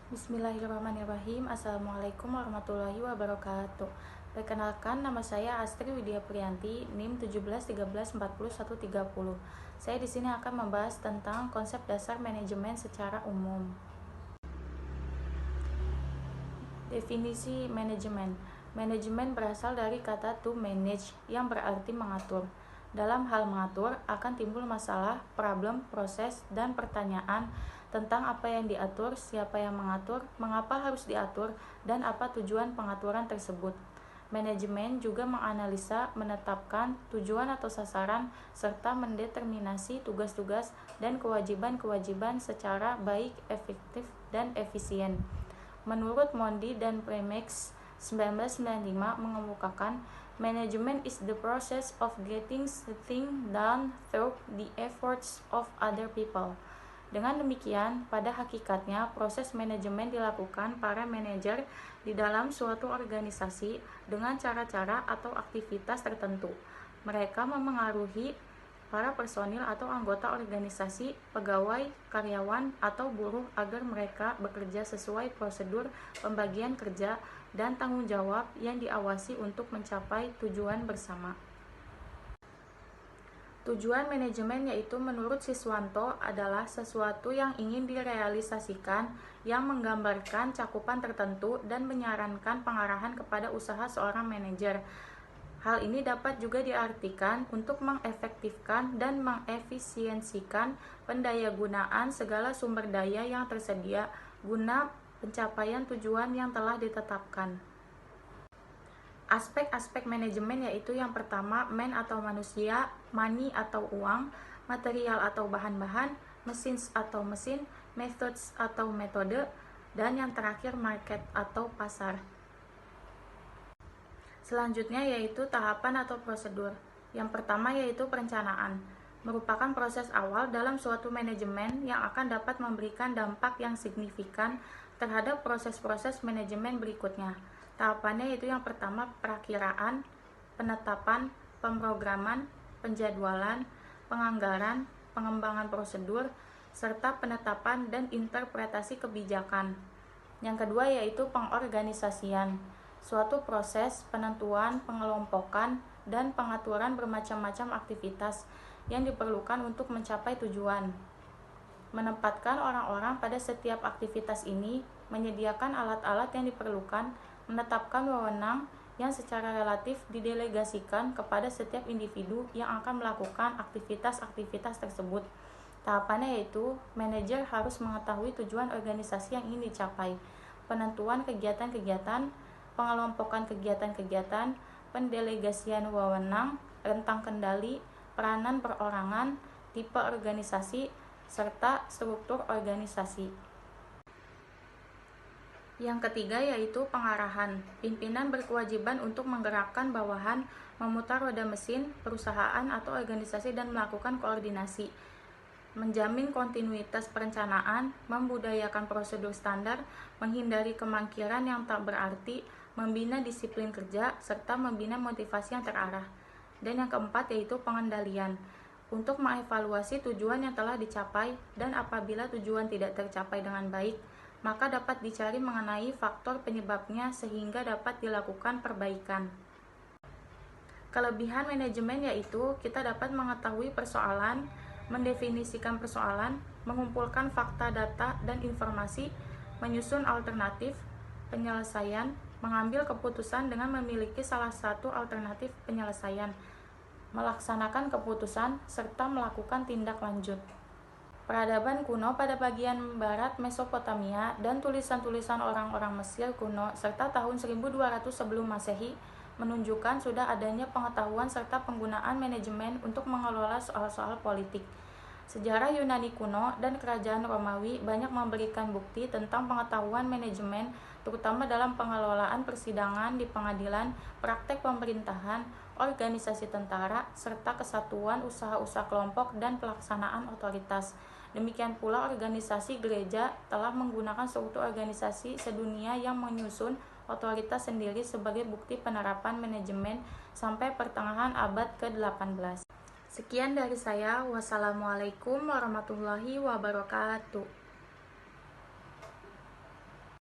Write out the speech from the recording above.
Bismillahirrahmanirrahim. Assalamualaikum warahmatullahi wabarakatuh. Perkenalkan, nama saya Astri Widya Priyanti, NIM 1713404130. Saya di sini akan membahas tentang konsep dasar manajemen secara umum. Definisi manajemen. Manajemen berasal dari kata to manage yang berarti mengatur. Dalam hal mengatur akan timbul masalah, problem, proses, dan pertanyaan tentang apa yang diatur, siapa yang mengatur, mengapa harus diatur, dan apa tujuan pengaturan tersebut. Manajemen juga menganalisa, menetapkan tujuan atau sasaran, serta mendeterminasi tugas-tugas dan kewajiban-kewajiban secara baik, efektif, dan efisien. Menurut Mondi dan Premix 1995 mengemukakan, management is the process of getting things done through the efforts of other people. Dengan demikian, pada hakikatnya proses manajemen dilakukan para manajer di dalam suatu organisasi dengan cara-cara atau aktivitas tertentu. Mereka memengaruhi para personil atau anggota organisasi, pegawai, karyawan, atau buruh agar mereka bekerja sesuai prosedur pembagian kerja dan tanggung jawab yang diawasi untuk mencapai tujuan bersama. Tujuan manajemen yaitu menurut Siswanto adalah sesuatu yang ingin direalisasikan yang menggambarkan cakupan tertentu dan menyarankan pengarahan kepada usaha seorang manajer. Hal ini dapat juga diartikan untuk mengefektifkan dan mengefisiensikan pendayagunaan segala sumber daya yang tersedia guna pencapaian tujuan yang telah ditetapkan. Aspek-aspek manajemen yaitu yang pertama, man atau manusia, money atau uang, material atau bahan-bahan, machines atau mesin, methods atau metode, dan yang terakhir market atau pasar. Selanjutnya yaitu tahapan atau prosedur. Yang pertama yaitu perencanaan, merupakan proses awal dalam suatu manajemen yang akan dapat memberikan dampak yang signifikan terhadap proses-proses manajemen berikutnya. Tahapannya yaitu yang pertama perakiraan, penetapan, pemrograman, penjadwalan, penganggaran, pengembangan prosedur, serta penetapan dan interpretasi kebijakan. Yang kedua yaitu pengorganisasian, suatu proses penentuan, pengelompokan, dan pengaturan bermacam-macam aktivitas yang diperlukan untuk mencapai tujuan. Menempatkan orang-orang pada setiap aktivitas ini, menyediakan alat-alat yang diperlukan, menetapkan wewenang yang secara relatif didelegasikan kepada setiap individu yang akan melakukan aktivitas-aktivitas tersebut. Tahapannya yaitu, manajer harus mengetahui tujuan organisasi yang ingin dicapai, penentuan kegiatan-kegiatan, pengelompokan kegiatan-kegiatan, pendelegasian wewenang, rentang kendali, peranan perorangan, tipe organisasi, serta struktur organisasi. Yang ketiga yaitu pengarahan. Pimpinan berkewajiban untuk menggerakkan bawahan, memutar roda mesin, perusahaan atau organisasi dan melakukan koordinasi. Menjamin kontinuitas perencanaan, membudayakan prosedur standar, menghindari kemangkiran yang tak berarti, membina disiplin kerja, serta membina motivasi yang terarah. Dan yang keempat yaitu pengendalian. Untuk mengevaluasi tujuan yang telah dicapai dan apabila tujuan tidak tercapai dengan baik, maka dapat dicari mengenai faktor penyebabnya sehingga dapat dilakukan perbaikan. Kelebihan manajemen yaitu kita dapat mengetahui persoalan, mendefinisikan persoalan, mengumpulkan fakta, data, dan informasi, menyusun alternatif penyelesaian, mengambil keputusan dengan memiliki salah satu alternatif penyelesaian, melaksanakan keputusan, serta melakukan tindak lanjut. Peradaban kuno pada bagian barat Mesopotamia dan tulisan-tulisan orang-orang Mesir kuno serta tahun 1200 sebelum Masehi menunjukkan sudah adanya pengetahuan serta penggunaan manajemen untuk mengelola soal-soal politik. Sejarah Yunani kuno dan kerajaan Romawi banyak memberikan bukti tentang pengetahuan manajemen, terutama dalam pengelolaan persidangan di pengadilan, praktek pemerintahan, organisasi tentara, serta kesatuan usaha-usaha kelompok dan pelaksanaan otoritas. Demikian pula organisasi gereja telah menggunakan struktur organisasi sedunia yang menyusun otoritas sendiri sebagai bukti penerapan manajemen sampai pertengahan abad ke-18. Sekian dari saya. Wassalamualaikum warahmatullahi wabarakatuh.